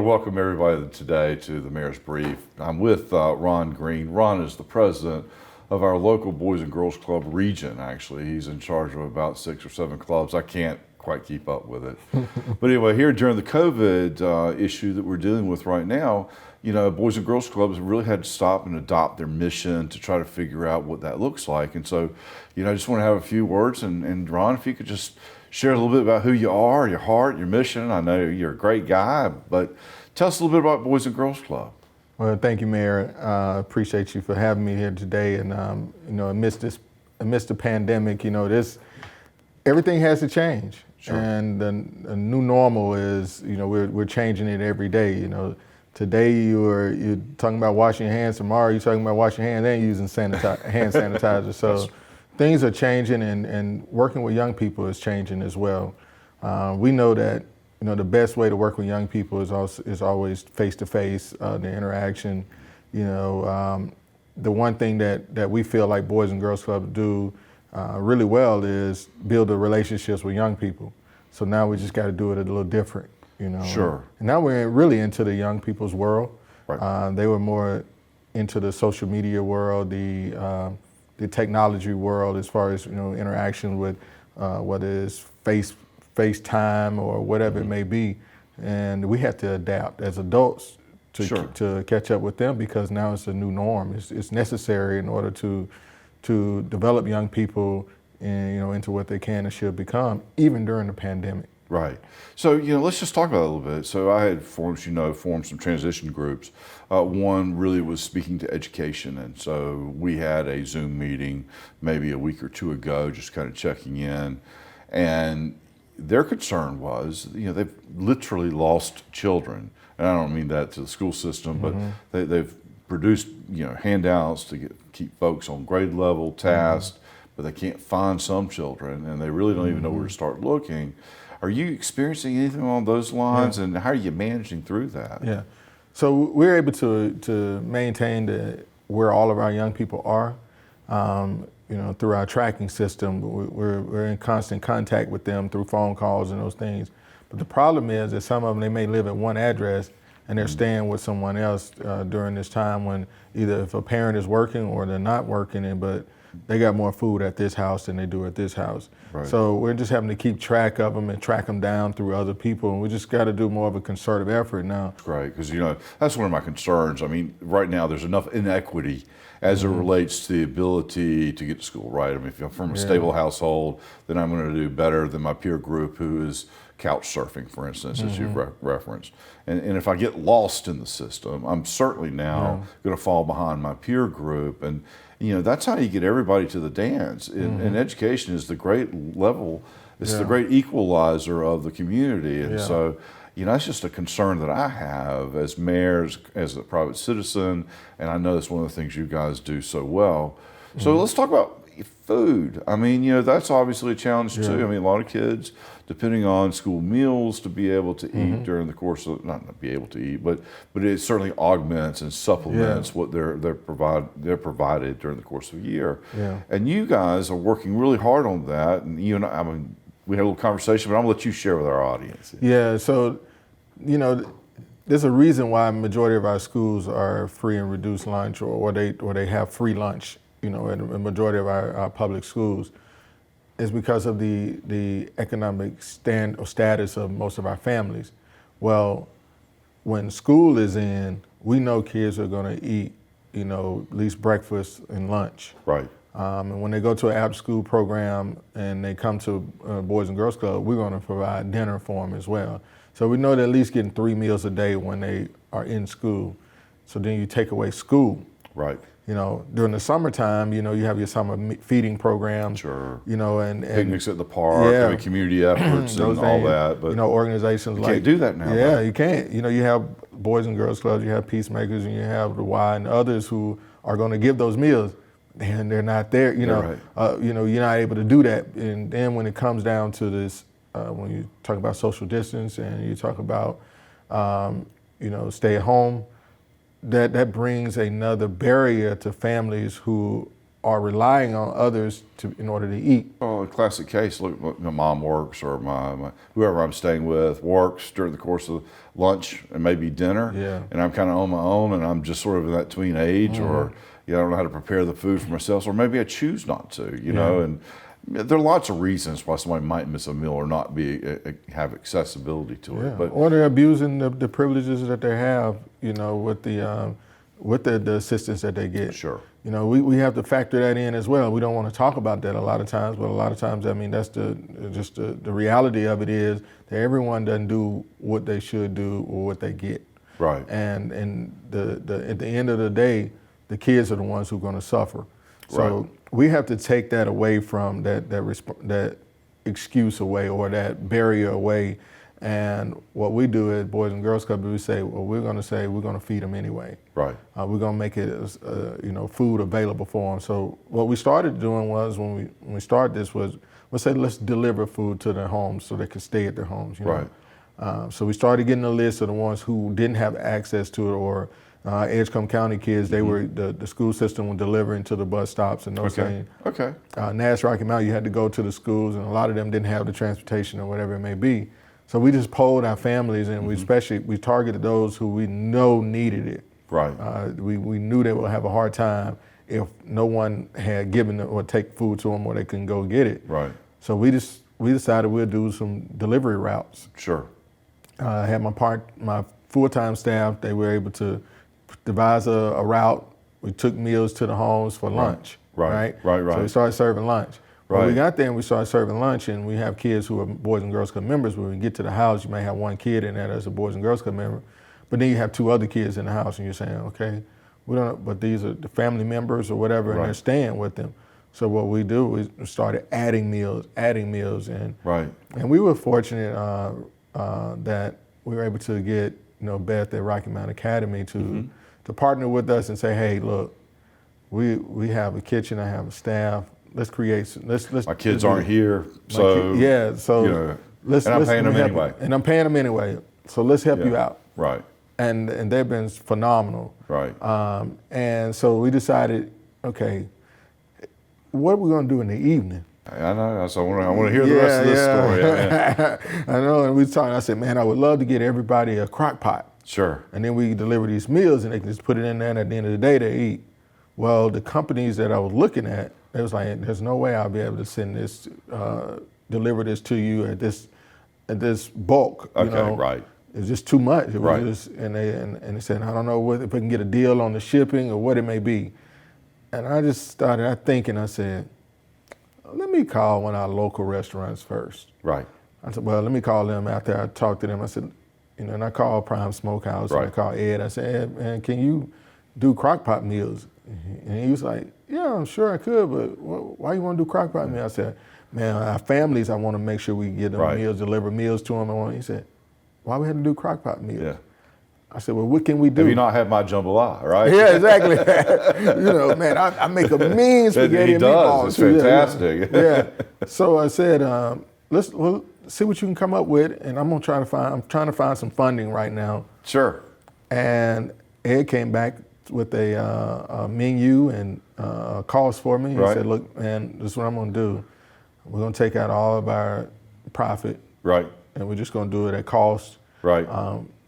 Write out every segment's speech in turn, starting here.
to welcome everybody today to the Mayor's Brief. I'm with Ron Green. Ron is the president of our local Boys and Girls Club region, actually. He's in charge of about 6 or 7 clubs. I can't quite keep up with it. But anyway, here during the COVID issue that we're dealing with right now, you know, Boys and Girls Clubs really had to stop and adopt their mission to try to figure out what that looks like. And so, you know, I just want to have a few words. And Ron, if you could just share a little bit about who you are, your heart, your mission. I know you're a great guy, but tell us a little bit about Boys and Girls Club. Well, thank you, Mayor. Appreciate you for having me here today. And you know, amidst the pandemic, you know, everything has to change. Sure. And the new normal is, you know, we're changing it every day. You know, today you're talking about washing your hands. Tomorrow you're talking about washing your hands and using hand sanitizer. So things are changing, and working with young people is changing as well. We know that, you know, the best way to work with young people is always face-to-face, the interaction. You know, the one thing that we feel like Boys and Girls Club do really well is build the relationships with young people. So now we just got to do it a little different, you know. Sure. And now we're really into the young people's world. Right. They were more into the social media world, the technology world, as far as, you know, interaction with whether it's FaceTime or whatever it may be. And we have to adapt as adults to catch up with them, because now it's a new norm. It's necessary in order to develop young people and, you know, into what they can and should become, even during the pandemic. Right. So, you know, let's just talk about it a little bit. So I had formed some transition groups. One really was speaking to education. And so we had a Zoom meeting maybe a week or two ago, just kind of checking in. And their concern was, you know, they've literally lost children. And I don't mean that to the school system, but they've produced, you know, handouts to keep folks on grade level tasks, but they can't find some children, and they really don't even know where to start looking. Are you experiencing anything along those lines, and how are you managing through that? Yeah, so we're able to maintain where all of our young people are, you know, through our tracking system. We're in constant contact with them through phone calls and those things. But the problem is that some of them, they may live at one address and they're staying with someone else during this time, when either if a parent is working or they're not working, but they got more food at this house than they do at this house. Right. So we're just having to keep track of them and track them down through other people, and we just got to do more of a concerted effort now. Right, because, you know, that's one of my concerns. I mean, right now there's enough inequity as it relates to the ability to get to school, right? I mean, if I'm from a stable household, then I'm going to do better than my peer group who is couch surfing, for instance, as you've referenced. And if I get lost in the system, I'm certainly now going to fall behind my peer group. And, you know, that's how you get everybody to the dance. And education is the great level, it's the great equalizer of the community. And so, you know, that's just a concern that I have as mayors, as a private citizen, and I know that's one of the things you guys do so well. So let's talk about food. I mean, you know, that's obviously a challenge too. I mean, a lot of kids, depending on school meals, to be able to eat during the course of, not be able to eat, but it certainly augments and supplements what they're provided during the course of the year. And you guys are working really hard on that. And you and I mean, we had a little conversation, but I'm gonna let you share with our audience. Yeah, so, you know, there's a reason why the majority of our schools are free and reduced lunch, or they have free lunch, you know, in the majority of our public schools, is because of the economic status of most of our families. Well, when school is in, we know kids are gonna eat, you know, at least breakfast and lunch. Right. And when they go to an after-school program and they come to Boys and Girls Club, we're going to provide dinner for them as well. So we know they're at least getting 3 meals a day when they are in school. So then you take away school. Right. You know, during the summertime, you know, you have your summer feeding programs. Sure. You know, and picnics at the park, I mean, community efforts and all that. But you know, organizations you like can't do that now. Yeah, right? You can't. You know, you have Boys and Girls Clubs, you have Peacemakers, and you have the Y and others who are going to give those meals, and they're not there. You know, you know, you're not able to do that. And then when it comes down to this, when you talk about social distance and you talk about, you know, stay at home, that brings another barrier to families who are relying on others in order to eat. Well, a classic case, look, my mom works, or my whoever I'm staying with works during the course of lunch and maybe dinner, Yeah. and I'm kind of on my own, and I'm just sort of in that tween age, or I don't know how to prepare the food for myself, or maybe I choose not to, you know, and there are lots of reasons why somebody might miss a meal or not have accessibility to it. But Or they're abusing the privileges that they have, you know, with the assistance that they get. Sure. You know, we have to factor that in as well. We don't want to talk about that a lot of times, but a lot of times, I mean, that's the reality of it is that everyone doesn't do what they should do or what they get. Right. And at the end of the day, the kids are the ones who are going to suffer. So we have to take that away from that excuse away, or that barrier away. And what we do at Boys and Girls Club, we say, well, we're going to feed them anyway. Right. We're going to make it, food available for them. So what we started doing was, when we started this, was we said, let's deliver food to their homes so they can stay at their homes. You know? Right. So we started getting a list of the ones who didn't have access to it, or Edgecombe County kids. They were the school system was delivering to the bus stops and those things. Okay. Nash Rocky Mount, you had to go to the schools, and a lot of them didn't have the transportation or whatever it may be. So we just polled our families, and we targeted those who we know needed it. Right. We knew they would have a hard time if no one had given them or take food to them, or they couldn't go get it. Right. So we decided we'd do some delivery routes. Sure. I had my full-time staff. They were able to devise a route. We took meals to the homes for lunch. Right. So we started serving lunch. When we got there and we started serving lunch, and we have kids who are Boys and Girls Club members. When we get to the house, you may have one kid in there that's a Boys and Girls Club member, but then you have two other kids in the house, and you're saying, okay, we don't, but these are the family members or whatever, and they're staying with them. So what we do is we started adding meals, and we were fortunate that we were able to get Beth at Rocky Mount Academy to partner with us and say, hey, look, we have a kitchen, I have a staff. Let's create some. My kids aren't here, so let's. And I'm paying them anyway. And I'm paying them anyway. So let's help you out. Right. And they've been phenomenal. Right. And so we decided, okay, what are we going to do in the evening? I know. So I want to hear the rest of this story. I know. And we talked. I said, man, I would love to get everybody a crock pot. Sure. And then we deliver these meals, and they can just put it in there, and at the end of the day, they eat. Well, the companies that I was looking at, it was like, there's no way I'll be able to send this, deliver this to you at this bulk. Okay, right. It's just too much. It was just, and they said, I don't know if we can get a deal on the shipping or what it may be. And I just started thinking, I said, let me call one of our local restaurants first. Right. I said, well, let me call them after I talked to them. I said, and I called Prime Smokehouse, and I called Ed. I said, Ed, man, can you do crock pot meals? And he was like, yeah, I'm sure I could, but why you want to do crock pot meals? I said, man, our families, I want to make sure we get them meals, deliver meals to them. He said, why we have to do crock pot meals? Yeah. I said, well, what can we do? Have you not had my jambalaya, right? Yeah, exactly. Man, I make a mean spaghetti and meatballs. It's fantastic. Yeah. So I said, let's see what you can come up with, and I'm trying to find some funding right now. Sure. And Ed came back with a menu and cost for me. He said, look, man, this is what I'm going to do. We're going to take out all of our profit. Right. And we're just going to do it at cost. Right.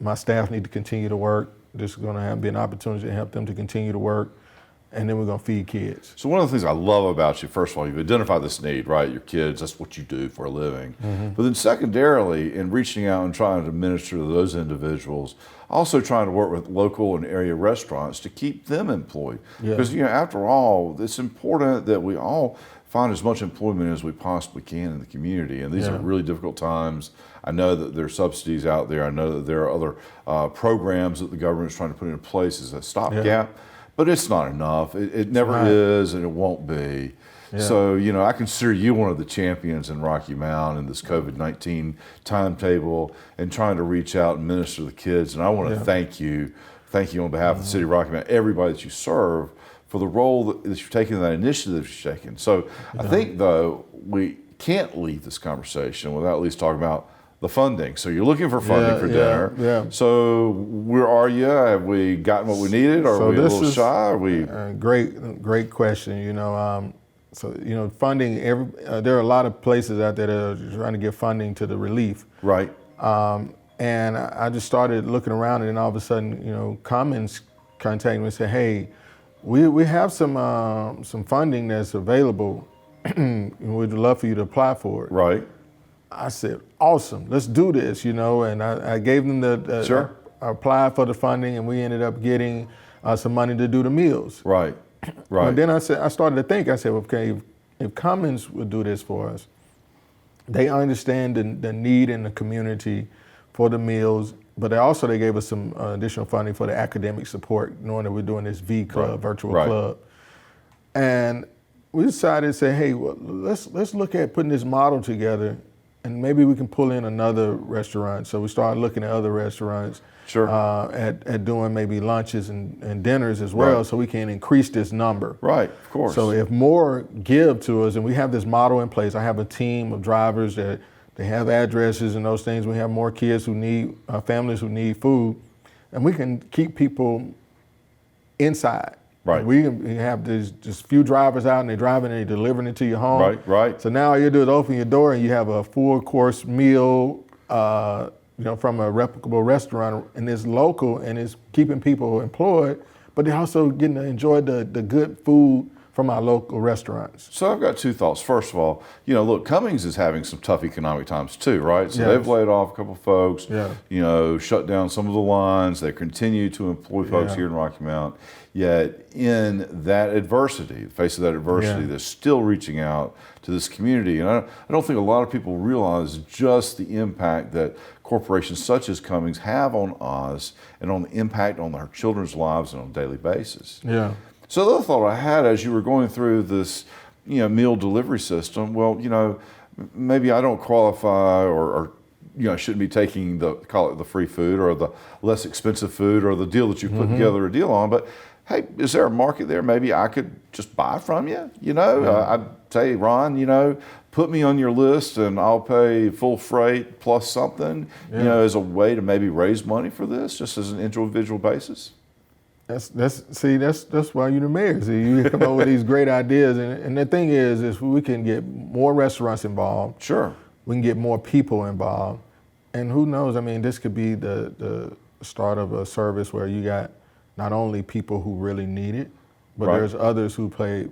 My staff need to continue to work. This is going to be an opportunity to help them to continue to work. And then we're going to feed kids. So one of the things I love about you, first of all, you've identified this need, right? Your kids, that's what you do for a living. But then secondarily, in reaching out and trying to minister to those individuals, also trying to work with local and area restaurants to keep them employed. Because, after all, it's important that we all find as much employment as we possibly can in the community. And these are really difficult times. I know that there are subsidies out there. I know that there are other programs that the government is trying to put into place as a stopgap. But it's not enough. It never is, and it won't be. Yeah. So, I consider you one of the champions in Rocky Mount in this COVID-19 timetable and trying to reach out and minister to the kids. And I want to thank you on behalf of the city of Rocky Mount, everybody that you serve, for the role that you've taken, that initiative that you've taken. So I think, though, we can't leave this conversation without at least talking about the funding. So you're looking for funding for dinner. Yeah. So where are you? Have we gotten what we needed? Are we a little shy? Are we? Great question. Funding. There are a lot of places out there that are trying to get funding to the relief. Right. And I just started looking around, and then all of a sudden, Commons contacted me and said, "Hey, we have some funding that's available. We'd love for you to apply for it." Right. I said, "Awesome, let's do this." And I gave them Sure. I applied for the funding, and we ended up getting some money to do the meals. Right. Right. And then I started to think. I said, "Okay, if Commons would do this for us, they understand the need in the community for the meals, but they gave us some additional funding for the academic support, knowing that we're doing this V-Club, virtual club." And we decided to say, "Hey, well, let's look at putting this model together, and maybe we can pull in another restaurant." So we started looking at other restaurants, Sure. at doing maybe lunches and dinners as well, Right. so we can increase this number. Right. Of course. So if more give to us, and we have this model in place, I have a team of drivers that they have addresses and those things. We have more kids who need, families who need food, and we can keep people inside. Right. We have just few drivers out, and they're driving and they're delivering it to your home. Right. Right. So now all you do is open your door, and you have a full course meal, from a reputable restaurant, and it's local, and it's keeping people employed, but they're also getting to enjoy the good food from our local restaurants. So I've got two thoughts. First of all, look, Cummings is having some tough economic times too, right? So Yes. they've laid off a couple of folks, Yeah. shut down some of the lines. They continue to employ folks Yeah. here in Rocky Mount. Yet in that adversity, the face of that adversity, Yeah. they're still reaching out to this community. And I don't think a lot of people realize just the impact that corporations such as Cummings have on us and on the impact on our children's lives on a daily basis. Yeah. So the other thought I had as you were going through this, meal delivery system, well, maybe I don't qualify or shouldn't be taking call it the free food or the less expensive food or the deal that you put together a deal on, but hey, is there a market there? Maybe I could just buy from you, I'd say, Ron, put me on your list and I'll pay full freight plus something, as a way to maybe raise money for this, just as an individual basis. That's why you're the mayor. See, you come up with these great ideas, and the thing is we can get more restaurants involved. Sure. We can get more people involved, and who knows? I mean, this could be the start of a service where you got not only people who really need it, but Right. there's others who pay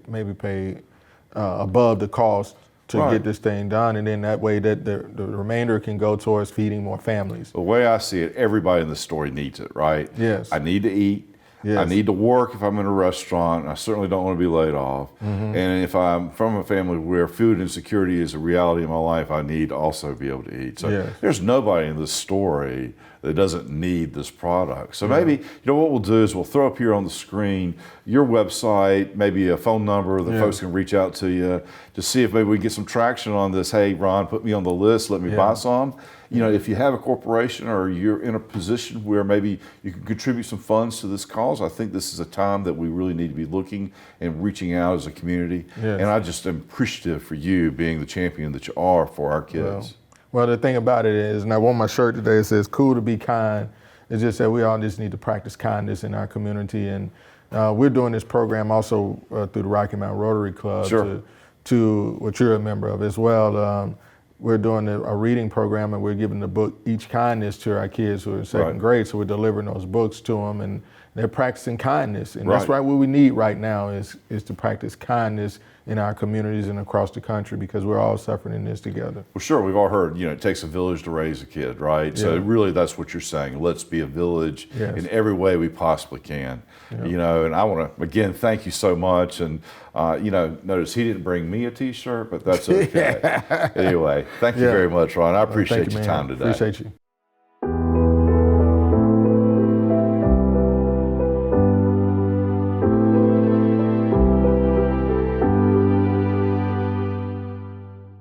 above the cost to Right. get this thing done, and then that way that the remainder can go towards feeding more families. The way I see it, everybody in this story needs it, right? Yes. I need to eat. Yes. I need to work if I'm in a restaurant. I certainly don't want to be laid off. And if I'm from a family where food insecurity is a reality in my life, I need to also be able to eat. So Yes. there's nobody in this story that doesn't need this product. So maybe, what we'll do is we'll throw up here on the screen your website, maybe a phone number that folks can reach out to you to see if maybe we can get some traction on this. Hey, Ron, put me on the list. Let me buy some. If you have a corporation or you're in a position where maybe you can contribute some funds to this cause, I think this is a time that we really need to be looking and reaching out as a community. Yes. And I just am appreciative for you being the champion that you are for our kids. Well, the thing about it is, and I wore my shirt today, it says, "Cool to be kind." It's just that we all just need to practice kindness in our community. And we're doing this program also through the Rocky Mount Rotary Club, Sure. to which you're a member of as well. We're doing a reading program, and we're giving the book Each Kindness to our kids who are in second grade. So we're delivering those books to them, and they're practicing kindness. And that's what we need right now is to practice kindness in our communities and across the country, because we're all suffering in this together. Well, sure, we've all heard, it takes a village to raise a kid, right? So really that's what you're saying. Let's be a village in every way we possibly can. And I want to, again, thank you so much. And, notice he didn't bring me a T-shirt, but that's okay. Anyway, thank you very much, Ron. I appreciate your time today. Appreciate you.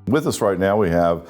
With us right now, we have